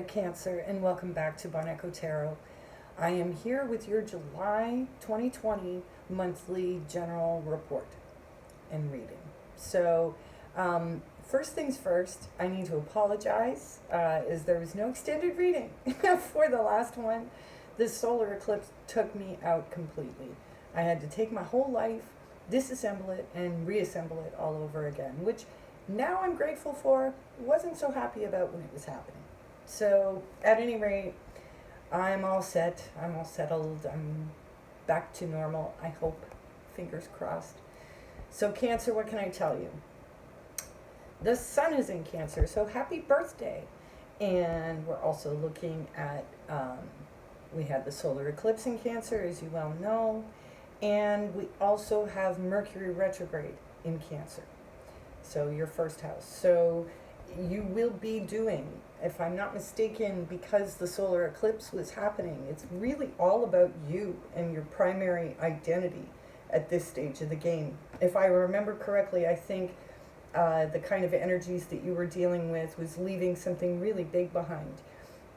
there, Cancer, and welcome back to Bon Echo Tarot. I am here with your July 2020 monthly general report and reading. So, first things first, I need to apologize, as there was no extended reading for the last one. This solar eclipse took me out completely. I had to take my whole life, disassemble it, and reassemble it all over again, which now I'm grateful for. Wasn't so happy about when it was happening. So at any rate, I'm all set. I'm all settled. I'm back to normal, I hope. Fingers crossed. So Cancer, what can I tell you? The sun is in Cancer, so happy birthday. And we're also looking at, we had the solar eclipse in Cancer, as you well know. And we also have Mercury retrograde in Cancer. So your first house. So you will be doing, if I'm not mistaken, because the solar eclipse was happening, it's really all about you and your primary identity at this stage of the game. If I remember correctly, I think the kind of energies that you were dealing with was leaving something really big behind.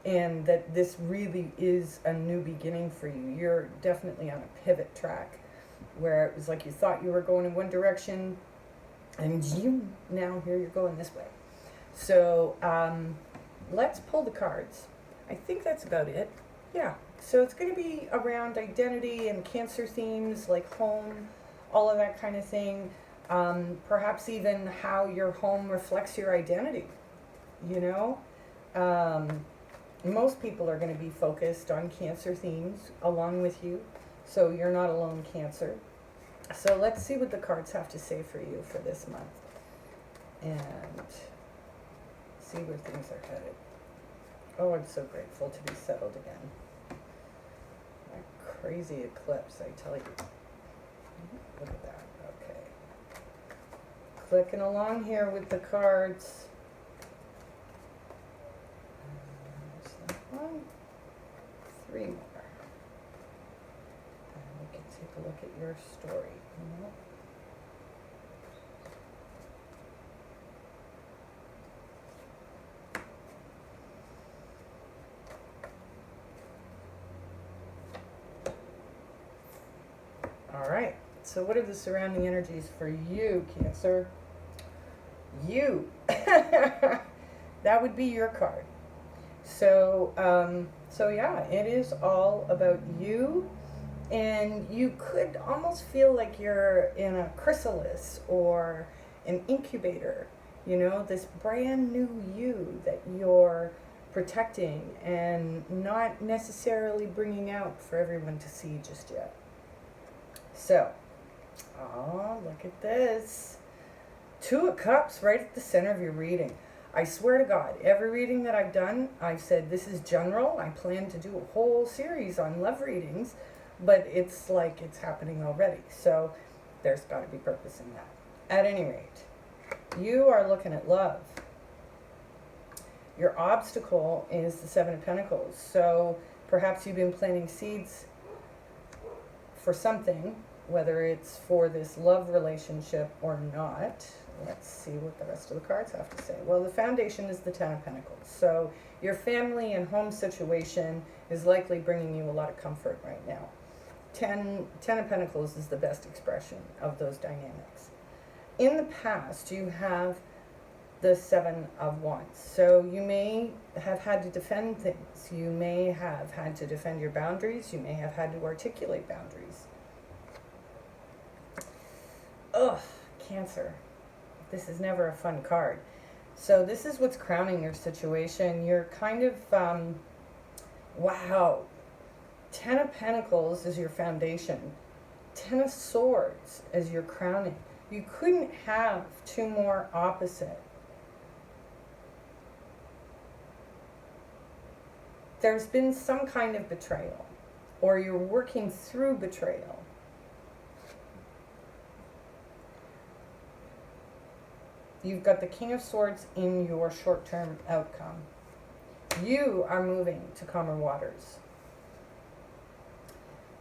And that this really is a new beginning for you. You're definitely on a pivot track where it was like you thought you were going in one direction, and now here you're going this way. So let's pull the cards. I think that's about it. Yeah. So it's going to be around identity and Cancer themes like home, all of that kind of thing. Perhaps even how your home reflects your identity. You know, most people are going to be focused on Cancer themes along with you. So you're not alone, Cancer. So let's see what the cards have to say for you for this month. And see where things are headed. Oh, I'm so grateful to be settled again. My crazy eclipse, I tell you. Look at that. Okay. Clicking along here with the cards. There's that one. 3 more. And we can take a look at your story. All right, so what are the surrounding energies for you, Cancer? You. That would be your card. So, so yeah, it is all about you. And you could almost feel like you're in a chrysalis or an incubator, you know, this brand new you that you're protecting and not necessarily bringing out for everyone to see just yet. So, oh, look at this. 2 of Cups right at the center of your reading. I swear to God, every reading that I've done, I've said this is general. I plan to do a whole series on love readings, but it's like it's happening already. So there's got to be purpose in that. At any rate, you are looking at love. Your obstacle is the 7 of Pentacles. So perhaps you've been planting seeds for something, whether it's for this love relationship or not. Let's see what the rest of the cards have to say. Well, the foundation is the 10 of Pentacles. So your family and home situation is likely bringing you a lot of comfort right now. 10 of Pentacles is the best expression of those dynamics. In the past, you have the 7 of Wands. So you may have had to defend things. You may have had to defend your boundaries. You may have had to articulate boundaries. Ugh, Cancer. This is never a fun card. So this is what's crowning your situation. You're kind of, wow. 10 of Pentacles is your foundation. 10 of Swords is your crowning. You couldn't have 2 more opposite. There's been some kind of betrayal, or you're working through betrayal. You've got the King of Swords in your short-term outcome. You are moving to calmer waters.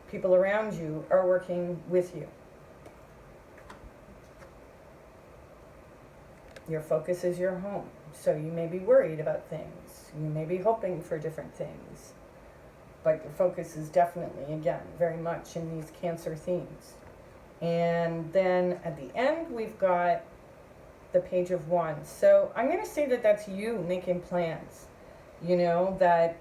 People around you are working with you. Your focus is your home. So you may be worried about things. You may be hoping for different things. But your focus is definitely, again, very much in these Cancer themes. And then at the end, we've got the Page of Wands. So I'm going to say that that's you making plans. You know, that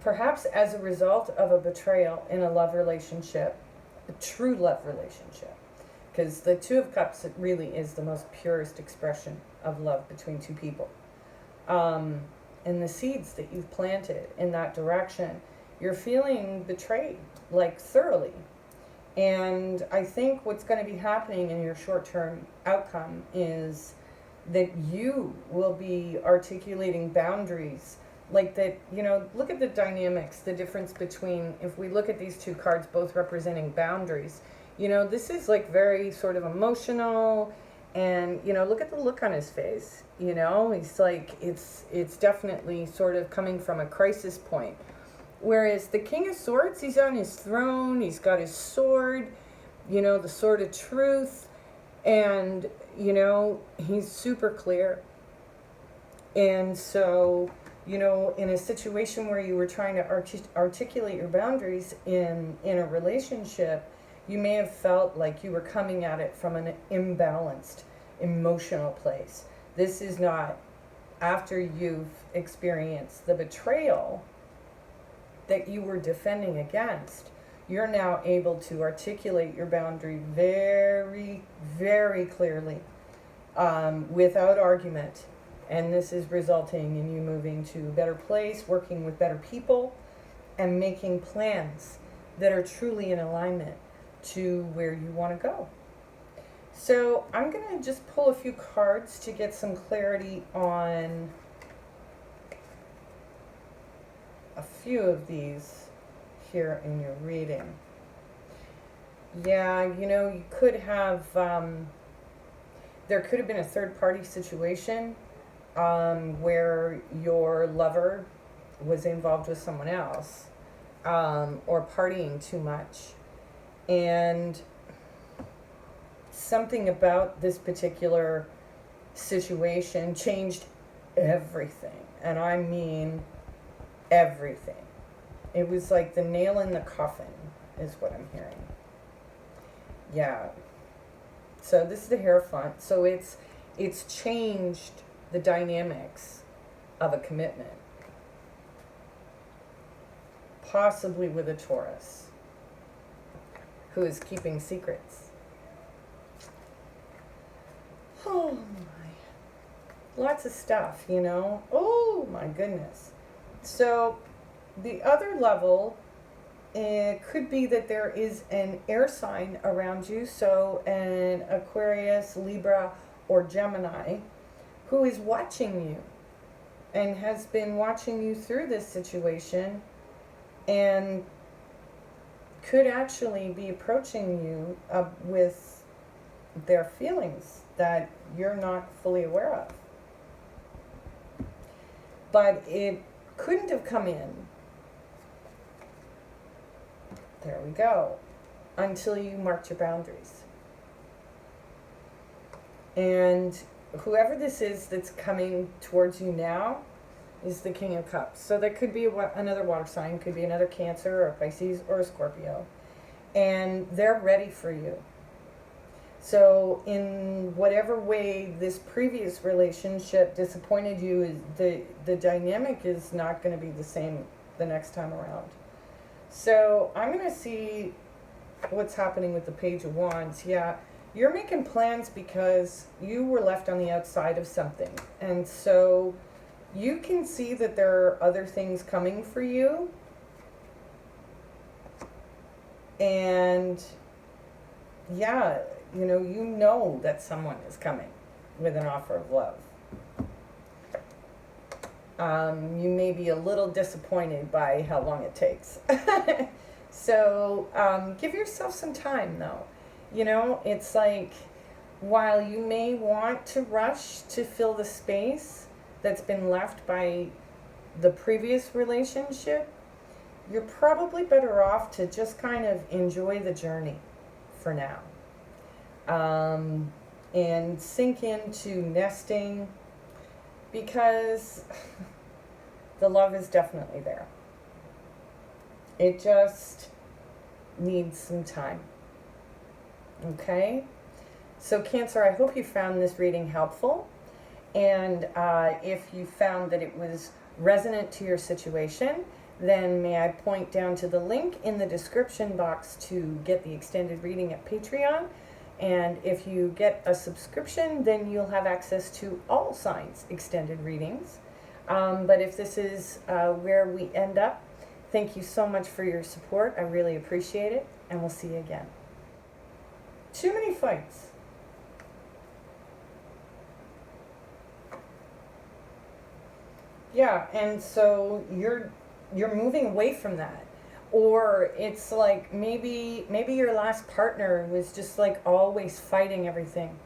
perhaps as a result of a betrayal in a love relationship, a true love relationship, because the Two of Cups, it really is the most purest expression of love between two people. And the seeds that you've planted in that direction, you're feeling betrayed, like thoroughly. And I think what's going to be happening in your short-term outcome is that you will be articulating boundaries. Like that, you know, look at the dynamics, the difference between, if we look at these two cards both representing boundaries, you know, this is like very sort of emotional. And, you know, look at the look on his face, you know, he's like, it's definitely sort of coming from a crisis point. Whereas the King of Swords, he's on his throne, he's got his sword, you know, the sword of truth, and, you know, he's super clear. And so, you know, in a situation where you were trying to articulate your boundaries in a relationship, you may have felt like you were coming at it from an imbalanced emotional place. This is not after you've experienced the betrayal that you were defending against. You're now able to articulate your boundary very, very clearly, without argument. And this is resulting in you moving to a better place, working with better people, and making plans that are truly in alignment to where you want to go. So I'm going to just pull a few cards to get some clarity on a few of these here in your reading. Yeah, you know, you could have, there could have been a third party situation where your lover was involved with someone else, or partying too much. And something about this particular situation changed everything. And I mean everything. It was like the nail in the coffin is what I'm hearing. Yeah. So this is the Hierophant. So it's changed the dynamics of a commitment. Possibly with a Taurus who is keeping secrets. Oh my. Lots of stuff, you know. Oh my goodness. So the other level, it could be that there is an air sign around you, so an Aquarius, Libra, or Gemini, who is watching you and has been watching you through this situation and could actually be approaching you with their feelings that you're not fully aware of. But it couldn't have come in, there we go, until you marked your boundaries. And whoever this is that's coming towards you now is the King of Cups. So that could be another water sign, could be another Cancer or Pisces or a Scorpio. And they're ready for you. So in whatever way this previous relationship disappointed you, the dynamic is not going to be the same the next time around. So I'm going to see what's happening with the Page of Wands. Yeah, you're making plans because you were left on the outside of something. And so you can see that there are other things coming for you. And yeah, you know that someone is coming with an offer of love. You may be a little disappointed by how long it takes. So give yourself some time, though. You know, it's like, while you may want to rush to fill the space that's been left by the previous relationship, you're probably better off to just kind of enjoy the journey for now. and sink into nesting, because the love is definitely there. It just needs some time. Okay? So Cancer, I hope you found this reading helpful. And if you found that it was resonant to your situation, then may I point down to the link in the description box to get the extended reading at Patreon. And if you get a subscription, then you'll have access to all signs extended readings. But if this is where we end up, thank you so much for your support. I really appreciate it, and we'll see you again. Too many fights. Yeah, and so you're moving away from that. Or it's like maybe your last partner was just like always fighting everything.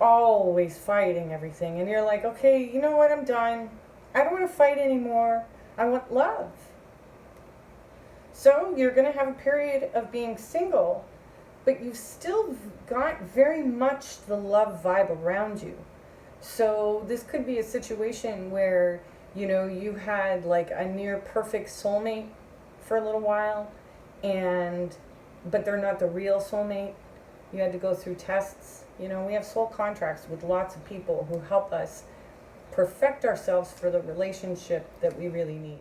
Always fighting everything. And you're like, okay, you know what, I'm done. I don't want to fight anymore. I want love. So you're going to have a period of being single, but you've still got very much the love vibe around you. So this could be a situation where, you know, you had like a near perfect soulmate for a little while, but they're not the real soulmate. You had to go through tests. You know, we have soul contracts with lots of people who help us perfect ourselves for the relationship that we really need.